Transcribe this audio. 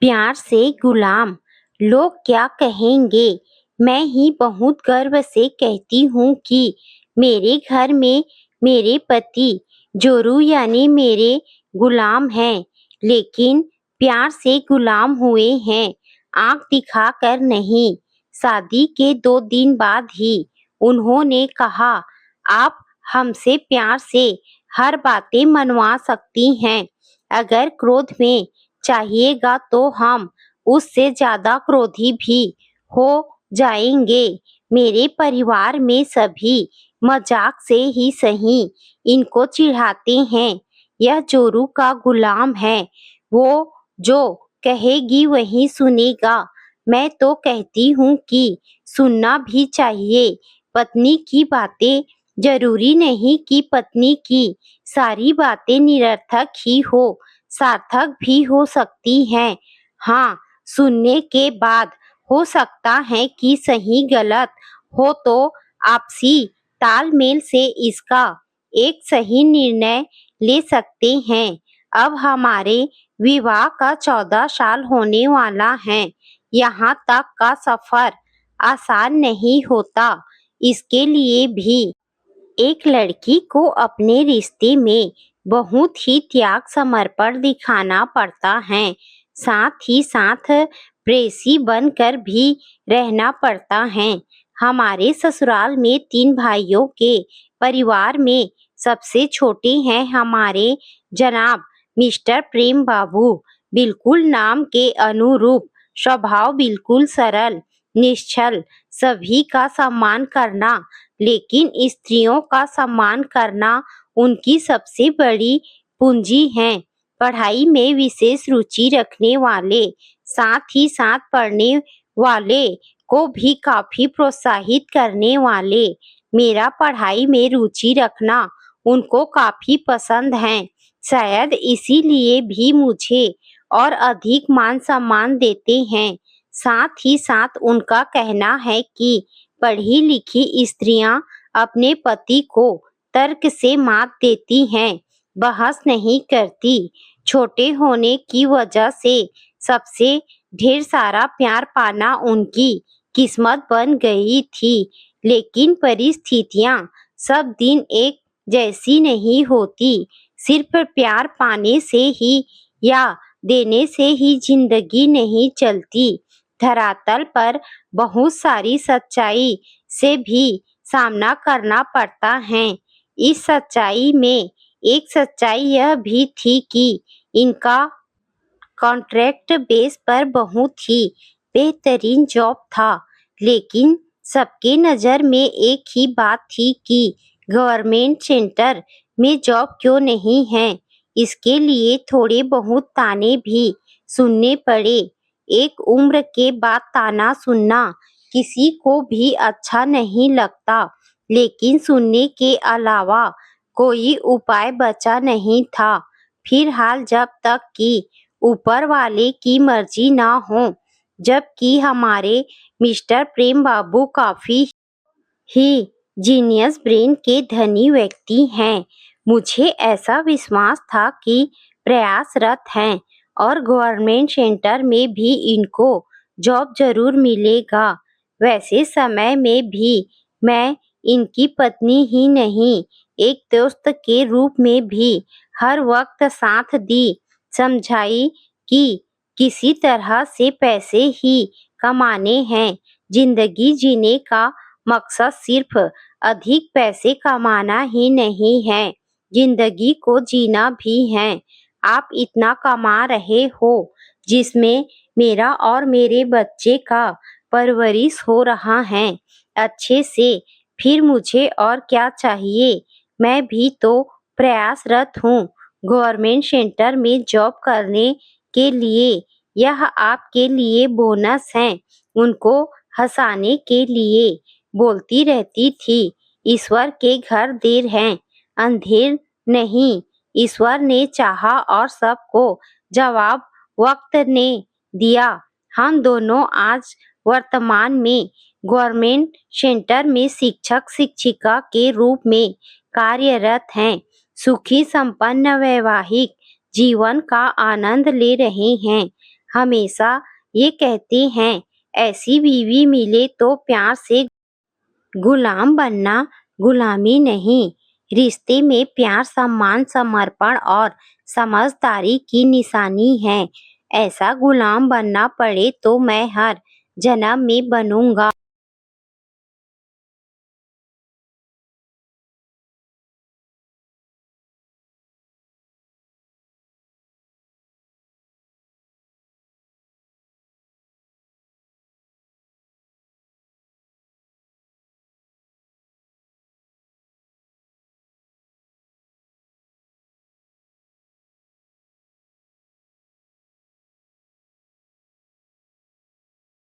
प्यार से गुलाम। लोग क्या कहेंगे? मैं ही बहुत गर्व से कहती हूँ कि मेरे घर में मेरे पति जोरू यानी मेरे गुलाम हैं, लेकिन प्यार से गुलाम हुए हैं, आंख दिखाकर नहीं। शादी के 2 दिन बाद ही उन्होंने कहा, आप हमसे प्यार से हर बातें मनवा सकती हैं। अगर क्रोध में चाहिएगा तो हम उससे ज्यादा क्रोधी भी हो जाएंगे। मेरे परिवार में सभी मजाक से ही सही इनको चिढ़ाते हैं। यह जोरू का गुलाम है, वो जो कहेगी वही सुनेगा। मैं तो कहती हूँ कि सुनना भी चाहिए। पत्नी की बातें जरूरी नहीं कि पत्नी की सारी बातें निरर्थक ही हो, सार्थक भी हो सकती हैं। हाँ, सुनने के बाद हो सकता है कि सही गलत हो तो आपसी तालमेल से इसका एक सही निर्णय ले सकते हैं। अब हमारे विवाह का 14 साल होने वाला है। यहाँ तक का सफर आसान नहीं होता। इसके लिए भी एक लड़की को अपने रिश्ते में बहुत ही त्याग समर्पण दिखाना पड़ता है। साथ ही साथ प्रेसी बनकर भी रहना पड़ता है। हमारे ससुराल में 3 भाइयों के परिवार में सबसे छोटे हैं हमारे जनाब मिस्टर प्रेम बाबू। बिल्कुल नाम के अनुरूप स्वभाव बिल्कुल सरल निश्चल, सभी का सम्मान करना, लेकिन स्त्रियों का सम्मान करना उनकी सबसे बड़ी पूंजी है। पढ़ाई में विशेष रुचि रखने वाले, साथ ही साथ पढ़ने वाले को भी काफी प्रोत्साहित करने वाले। मेरा पढ़ाई में रुचि रखना उनको काफी पसंद है। शायद इसीलिए भी मुझे और अधिक मान सम्मान देते हैं। साथ ही साथ उनका कहना है कि पढ़ी लिखी स्त्रियां अपने पति को तर्क से मात देती हैं, बहस नहीं करती। छोटे होने की वजह से सबसे ढेर सारा प्यार पाना उनकी किस्मत बन गई थी। लेकिन परिस्थितियां सब दिन एक जैसी नहीं होती। सिर्फ प्यार पाने से ही या देने से ही जिंदगी नहीं चलती। धरातल पर बहुत सारी सच्चाई से भी सामना करना पड़ता है। इस सच्चाई में एक सच्चाई यह भी थी कि इनका कॉन्ट्रैक्ट बेस पर बहुत ही बेहतरीन जॉब था, लेकिन सबके नज़र में एक ही बात थी कि गवर्नमेंट सेंटर में जॉब क्यों नहीं है। इसके लिए थोड़े बहुत ताने भी सुनने पड़े। एक उम्र के बाद ताना सुनना किसी को भी अच्छा नहीं लगता, लेकिन सुनने के अलावा कोई उपाय बचा नहीं था। फिलहाल जब तक कि ऊपर वाले की मर्जी ना हो, जबकि हमारे मिस्टर प्रेम बाबू काफी ही जीनियस ब्रेन के धनी व्यक्ति हैं। मुझे ऐसा विश्वास था कि प्रयासरत हैं और गवर्नमेंट सेंटर में भी इनको जॉब जरूर मिलेगा। वैसे समय में भी मैं इनकी पत्नी ही नहीं, एक दोस्त के रूप में भी हर वक्त साथ दी, समझाई कि किसी तरह से पैसे ही कमाने हैं। जिंदगी जीने का मकसद सिर्फ अधिक पैसे कमाना ही नहीं है, जिंदगी को जीना भी है। आप इतना कमा रहे हो जिसमें मेरा और मेरे बच्चे का परवरिश हो रहा है अच्छे से, फिर मुझे और क्या चाहिए। मैं भी तो प्रयासरत हूँ गवर्नमेंट सेंटर में जॉब करने के लिए। यह आपके लिए बोनस है। उनको हंसाने के लिए बोलती रहती थी, ईश्वर के घर देर है अंधेर नहीं। ईश्वर ने चाहा और सबको जवाब वक्त ने दिया। हम दोनों आज वर्तमान में गवर्नमेंट सेंटर में शिक्षक शिक्षिका के रूप में कार्यरत हैं। सुखी संपन्न वैवाहिक जीवन का आनंद ले रहे हैं। हमेशा ये कहते हैं, ऐसी बीवी मिले तो प्यार से गुलाम बनना, गुलामी नहीं। रिश्ते में प्यार, सम्मान, समर्पण और समझदारी की निशानी है। ऐसा गुलाम बनना पड़े तो मैं हर जन्म में बनूंगा।